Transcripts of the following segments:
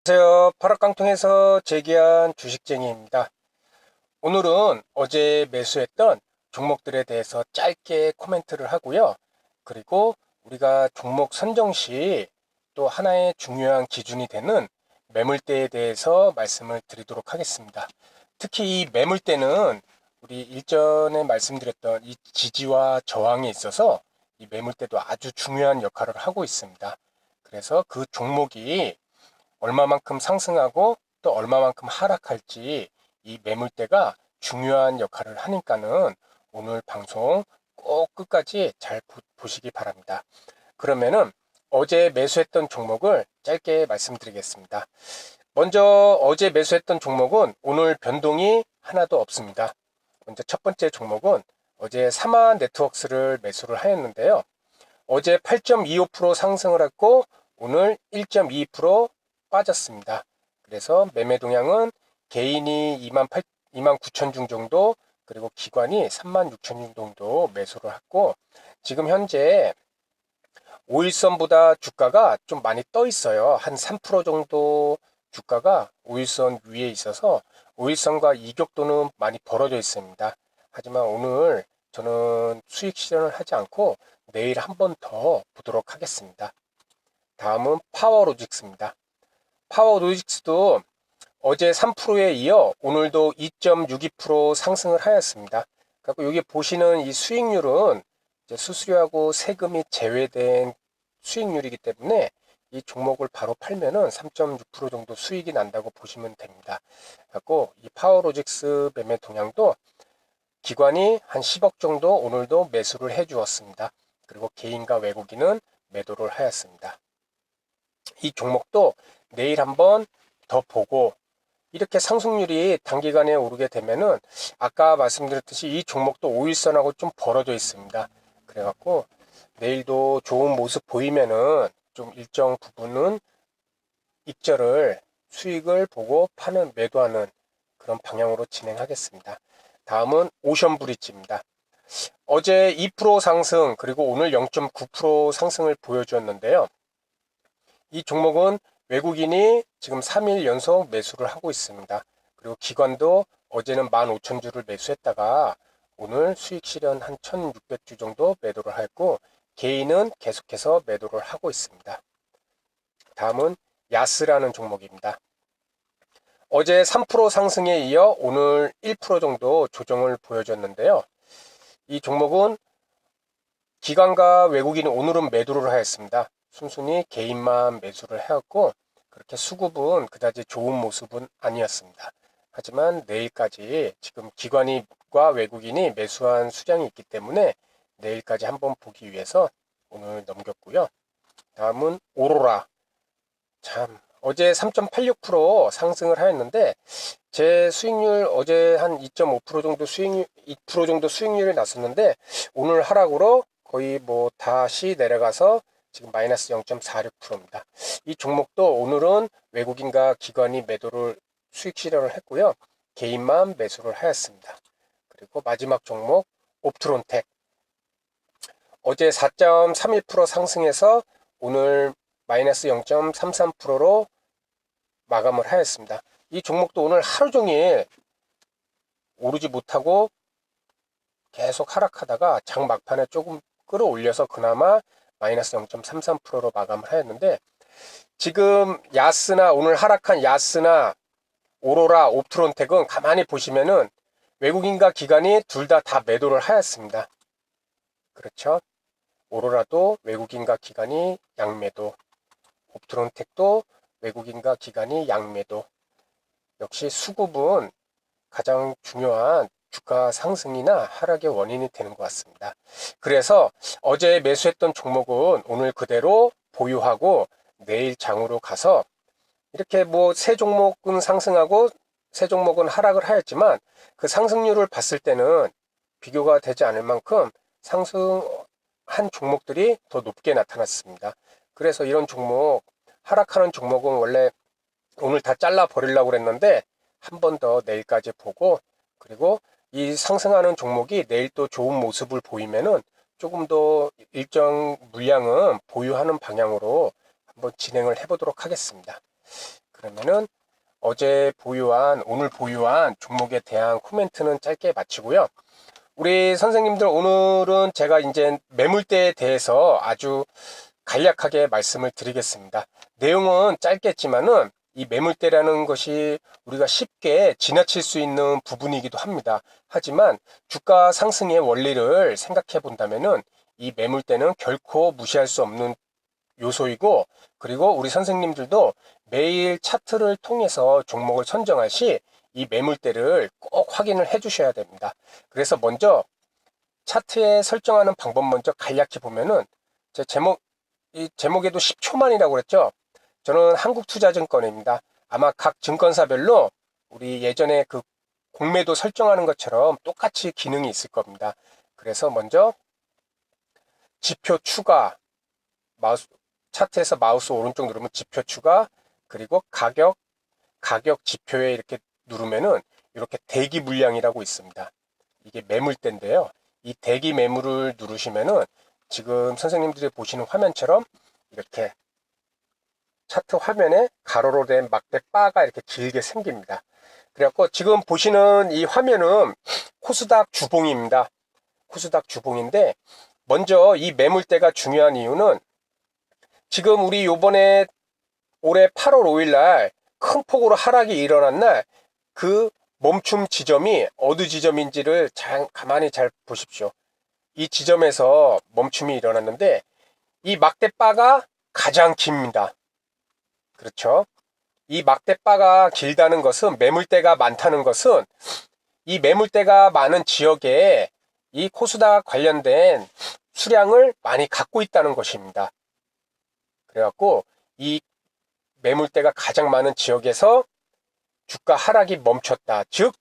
안녕하세요. 파락깡통에서 재기한 주식쟁이입니다. 오늘은 어제 매수했던 종목들에 대해서 짧게 코멘트를 하고요. 그리고 우리가 종목 선정 시 또 하나의 중요한 기준이 되는 매물대에 대해서 말씀을 드리도록 하겠습니다. 특히 이 매물대는 우리 일전에 말씀드렸던 이 지지와 저항에 있어서 이 매물대도 아주 중요한 역할을 하고 있습니다. 그래서 그 종목이 얼마만큼 상승하고 또 얼마만큼 하락할지 이 매물대가 중요한 역할을 하니까는 오늘 방송 꼭 끝까지 잘 보시기 바랍니다. 그러면은 어제 매수했던 종목을 짧게 말씀드리겠습니다. 먼저 어제 매수했던 종목은 오늘 변동이 하나도 없습니다. 먼저 첫 번째 종목은 어제 사마 네트워크스를 매수를 하였는데요. 어제 8.25% 상승을 했고 오늘 1.2% 빠졌습니다. 그래서 매매 동향은 개인이 2만 9천 중 정도, 그리고 기관이 3만 6천 중 정도 매수를 했고, 지금 현재 5일선보다 주가가 좀 많이 떠 있어요. 한 3% 정도 주가가 5일선 위에 있어서 5일선과 이격도는 많이 벌어져 있습니다. 하지만 오늘 저는 수익 실현을 하지 않고 내일 한 번 더 보도록 하겠습니다. 다음은 파워로직스입니다. 파워로직스도 어제 3%에 이어 오늘도 2.62% 상승을 하였습니다. 그리고 여기 보시는 이 수익률은 수수료하고 세금이 제외된 수익률이기 때문에 이 종목을 바로 팔면은 3.6% 정도 수익이 난다고 보시면 됩니다. 그리고 이 파워로직스 매매 동향도 기관이 한 10억 정도 오늘도 매수를 해 주었습니다. 그리고 개인과 외국인은 매도를 하였습니다. 이 종목도 내일 한번 더 보고, 이렇게 상승률이 단기간에 오르게 되면은 아까 말씀드렸듯이 이 종목도 5일선하고 좀 벌어져 있습니다. 그래갖고 내일도 좋은 모습 보이면은 좀 일정 부분은 익절을 수익을 보고 파는 매도하는 그런 방향으로 진행하겠습니다. 다음은 오션브리지입니다. 어제 2% 상승 그리고 오늘 0.9% 상승을 보여주었는데요. 이 종목은 외국인이 지금 3일 연속 매수를 하고 있습니다. 그리고 기관도 어제는 15,000주를 매수했다가 오늘 수익 실현 한 1,600주 정도 매도를 했고, 개인은 계속해서 매도를 하고 있습니다. 다음은 야스라는 종목입니다. 어제 3% 상승에 이어 오늘 1% 정도 조정을 보여줬는데요. 이 종목은 기관과 외국인이 오늘은 매도를 하였습니다. 순순히 개인만 매수를 해왔고, 그렇게 수급은 그다지 좋은 모습은 아니었습니다. 하지만 내일까지 지금 기관과 외국인이 매수한 수량이 있기 때문에 내일까지 한번 보기 위해서 오늘 넘겼고요. 다음은 오로라. 참, 어제 3.86% 상승을 하였는데 제 수익률 어제 한 2.5% 정도 수익률, 2% 정도 수익률이 났었는데 오늘 하락으로 거의 뭐 다시 내려가서 지금 마이너스 0.46%입니다. 이 종목도 오늘은 외국인과 기관이 매도를 수익 실현을 했고요. 개인만 매수를 하였습니다. 그리고 마지막 종목 옵트론텍. 어제 4.31% 상승해서 오늘 마이너스 0.33%로 마감을 하였습니다. 이 종목도 오늘 하루 종일 오르지 못하고 계속 하락하다가 장 막판에 조금 끌어올려서 그나마 마이너스 0.33%로 마감을 하였는데, 지금 야스나 오늘 하락한 야스나 오로라 옵트론텍은 가만히 보시면은 외국인과 기관이 둘 다 매도를 하였습니다. 그렇죠? 오로라도 외국인과 기관이 양매도, 옵트론텍도 외국인과 기관이 양매도. 역시 수급은 가장 중요한 주가 상승이나 하락의 원인이 되는 것 같습니다. 그래서 어제 매수했던 종목은 오늘 그대로 보유하고 내일 장으로 가서 이렇게 뭐 세 종목은 상승하고 세 종목은 하락을 하였지만 그 상승률을 봤을 때는 비교가 되지 않을 만큼 상승한 종목들이 더 높게 나타났습니다. 그래서 이런 종목, 하락하는 종목은 원래 오늘 다 잘라 버리려고 그랬는데 한 번 더 내일까지 보고, 그리고 이 상승하는 종목이 내일 또 좋은 모습을 보이면은 조금 더 일정 물량은 보유하는 방향으로 한번 진행을 해보도록 하겠습니다. 그러면은 오늘 보유한 종목에 대한 코멘트는 짧게 마치고요. 우리 선생님들, 오늘은 제가 이제 매물대에 대해서 아주 간략하게 말씀을 드리겠습니다. 내용은 짧겠지만은 이 매물대라는 것이 우리가 쉽게 지나칠 수 있는 부분이기도 합니다. 하지만 주가 상승의 원리를 생각해 본다면은 이 매물대는 결코 무시할 수 없는 요소이고, 그리고 우리 선생님들도 매일 차트를 통해서 종목을 선정할 시 이 매물대를 꼭 확인을 해 주셔야 됩니다. 그래서 먼저 차트에 설정하는 방법 먼저 간략히 보면은, 제 제목에도 10초만이라고 그랬죠. 저는 한국투자증권입니다. 아마 각 증권사별로 우리 예전에 그 공매도 설정하는 것처럼 똑같이 기능이 있을 겁니다. 그래서 먼저 지표 추가, 차트에서 마우스 오른쪽 누르면 지표 추가, 그리고 가격 지표에 이렇게 누르면은 이렇게 대기 물량이라고 있습니다. 이게 매물대인데요. 이 대기 매물을 누르시면은 지금 선생님들이 보시는 화면처럼 이렇게 차트 화면에 가로로 된 막대 바가 이렇게 길게 생깁니다. 그래갖고 지금 보시는 이 화면은 코스닥 주봉입니다. 코스닥 주봉인데, 먼저 이 매물대가 중요한 이유는 지금 우리 요번에 올해 8월 5일 날 큰 폭으로 하락이 일어난 날 그 멈춤 지점이 어느 지점인지를 가만히 잘 보십시오. 이 지점에서 멈춤이 일어났는데 이 막대바가 가장 깁니다. 그렇죠? 이 막대바가 길다는 것은, 매물대가 많다는 것은 이 매물대가 많은 지역에 이 코스닥 관련된 수량을 많이 갖고 있다는 것입니다. 그래갖고 이 매물대가 가장 많은 지역에서 주가 하락이 멈췄다. 즉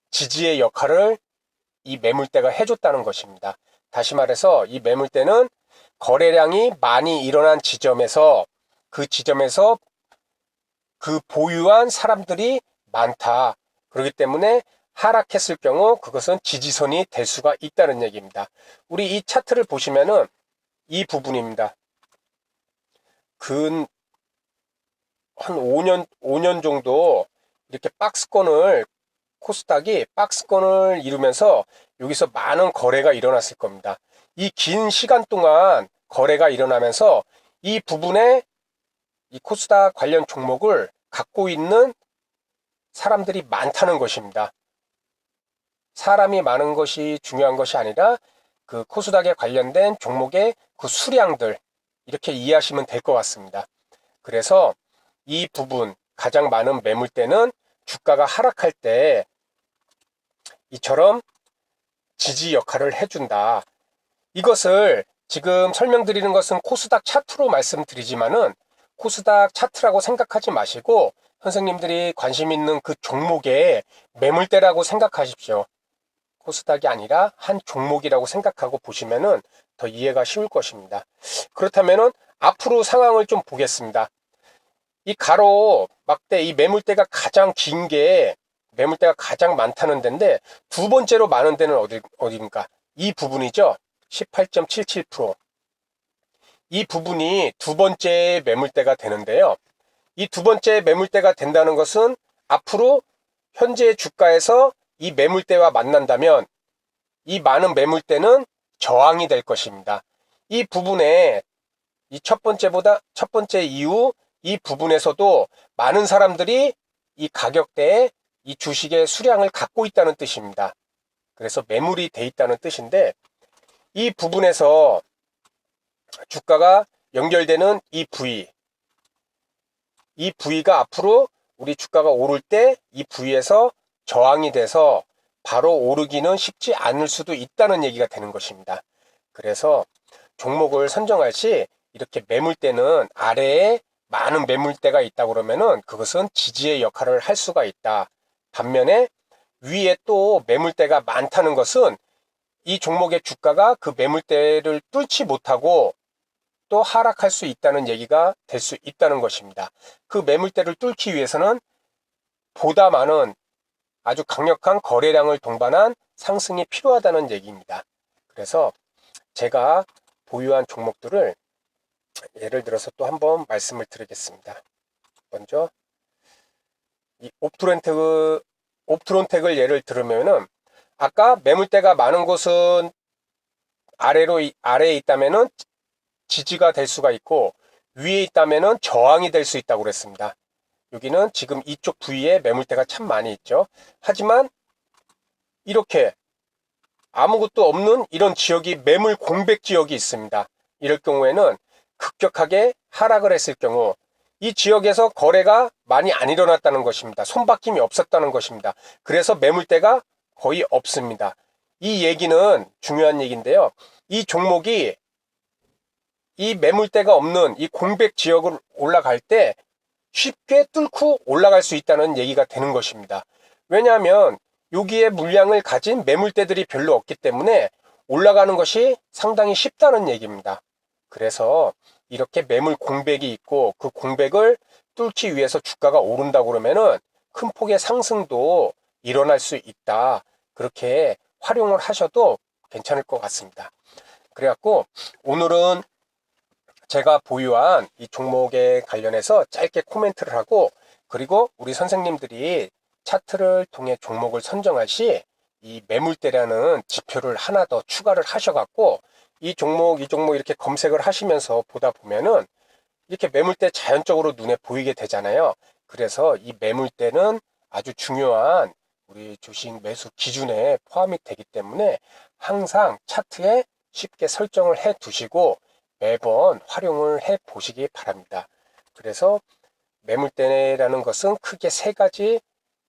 지지의 역할을 이 매물대가 해줬다는 것입니다. 다시 말해서 이 매물대는 거래량이 많이 일어난 지점에서, 그 지점에서 그 보유한 사람들이 많다. 그렇기 때문에 하락했을 경우 그것은 지지선이 될 수가 있다는 얘기입니다. 우리 이 차트를 보시면은 이 부분입니다. 한 5년 정도 이렇게 코스닥이 박스권을 이루면서 여기서 많은 거래가 일어났을 겁니다. 이 긴 시간 동안 거래가 일어나면서 이 부분에 이 코스닥 관련 종목을 갖고 있는 사람들이 많다는 것입니다. 사람이 많은 것이 중요한 것이 아니라 그 코스닥에 관련된 종목의 그 수량들, 이렇게 이해하시면 될 것 같습니다. 그래서 이 부분, 가장 많은 매물대는 주가가 하락할 때 이처럼 지지 역할을 해준다. 이것을 지금 설명드리는 것은 코스닥 차트로 말씀드리지만은 코스닥 차트라고 생각하지 마시고 선생님들이 관심 있는 그 종목의 매물대라고 생각하십시오. 코스닥이 아니라 한 종목이라고 생각하고 보시면은 더 이해가 쉬울 것입니다. 그렇다면은 앞으로 상황을 좀 보겠습니다. 이 가로 막대, 이 매물대가 가장 긴 게, 매물대가 가장 많다는 데인데 두 번째로 많은 데는 어디입니까? 이 부분이죠. 18.77%. 이 부분이 두 번째 매물대가 되는데요. 이 두 번째 매물대가 된다는 것은 앞으로 현재 주가에서 이 매물대와 만난다면 이 많은 매물대는 저항이 될 것입니다. 이 부분에 이 첫 번째 이후 이 부분에서도 많은 사람들이 이 가격대에 이 주식의 수량을 갖고 있다는 뜻입니다. 그래서 매물이 돼 있다는 뜻인데, 이 부분에서 주가가 연결되는 이 부위가 앞으로 우리 주가가 오를 때 이 부위에서 저항이 돼서 바로 오르기는 쉽지 않을 수도 있다는 얘기가 되는 것입니다. 그래서 종목을 선정할 시 이렇게 매물대는 아래에 많은 매물대가 있다 그러면은 그것은 지지의 역할을 할 수가 있다. 반면에 위에 또 매물대가 많다는 것은 이 종목의 주가가 그 매물대를 뚫지 못하고 또 하락할 수 있다는 얘기가 될 수 있다는 것입니다. 그 매물대를 뚫기 위해서는 보다 많은 아주 강력한 거래량을 동반한 상승이 필요하다는 얘기입니다. 그래서 제가 보유한 종목들을 예를 들어서 또 한번 말씀을 드리겠습니다. 먼저 이 옵트론텍을 예를 들으면은 아까 매물대가 많은 곳은 아래에 있다면은 지지가 될 수가 있고 위에 있다면은 저항이 될 수 있다고 그랬습니다. 여기는 지금 이쪽 부위에 매물대가 참 많이 있죠. 하지만 이렇게 아무것도 없는 이런 지역이 매물 공백 지역이 있습니다. 이럴 경우에는 급격하게 하락을 했을 경우 이 지역에서 거래가 많이 안 일어났다는 것입니다. 손바뀜이 없었다는 것입니다. 그래서 매물대가 거의 없습니다. 이 얘기는 중요한 얘기인데요. 이 종목이 이 매물대가 없는 이 공백 지역을 올라갈 때 쉽게 뚫고 올라갈 수 있다는 얘기가 되는 것입니다. 왜냐하면 여기에 물량을 가진 매물대들이 별로 없기 때문에 올라가는 것이 상당히 쉽다는 얘기입니다. 그래서 이렇게 매물 공백이 있고 그 공백을 뚫기 위해서 주가가 오른다고 그러면은 큰 폭의 상승도 일어날 수 있다. 그렇게 활용을 하셔도 괜찮을 것 같습니다. 그래갖고 오늘은 제가 보유한 이 종목에 관련해서 짧게 코멘트를 하고 그리고 우리 선생님들이 차트를 통해 종목을 선정할 시 이 매물대라는 지표를 하나 더 추가를 하셔갖고 이 종목 이렇게 검색을 하시면서 보다 보면은 이렇게 매물대 자연적으로 눈에 보이게 되잖아요. 그래서 이 매물대는 아주 중요한 우리 주식 매수 기준에 포함이 되기 때문에 항상 차트에 쉽게 설정을 해 두시고 매번 활용을 해 보시기 바랍니다. 그래서 매물대라는 것은 크게 세 가지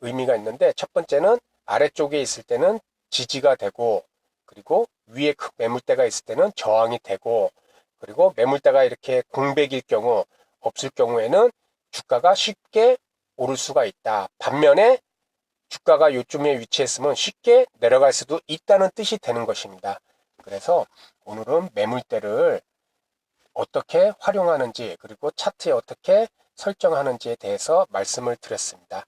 의미가 있는데 첫 번째는 아래쪽에 있을 때는 지지가 되고 그리고 위에 매물대가 있을 때는 저항이 되고 그리고 매물대가 이렇게 공백일 경우 없을 경우에는 주가가 쉽게 오를 수가 있다. 반면에 주가가 요쯤에 위치했으면 쉽게 내려갈 수도 있다는 뜻이 되는 것입니다. 그래서 오늘은 매물대를 어떻게 활용하는지 그리고 차트에 어떻게 설정하는지에 대해서 말씀을 드렸습니다.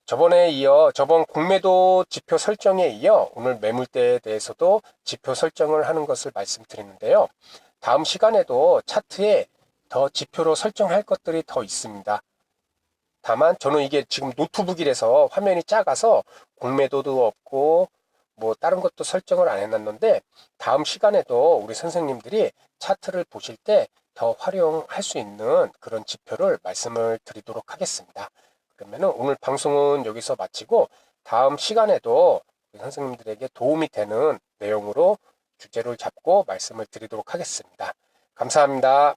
저번에 이어 저번 공매도 지표 설정에 이어 오늘 매물대에 대해서도 지표 설정을 하는 것을 말씀드리는데요. 다음 시간에도 차트에 더 지표로 설정할 것들이 더 있습니다. 다만 저는 이게 지금 노트북이라서 화면이 작아서 공매도도 없고 뭐 다른 것도 설정을 안 해놨는데 다음 시간에도 우리 선생님들이 차트를 보실 때 더 활용할 수 있는 그런 지표를 말씀을 드리도록 하겠습니다. 그러면 오늘 방송은 여기서 마치고 다음 시간에도 선생님들에게 도움이 되는 내용으로 주제를 잡고 말씀을 드리도록 하겠습니다. 감사합니다.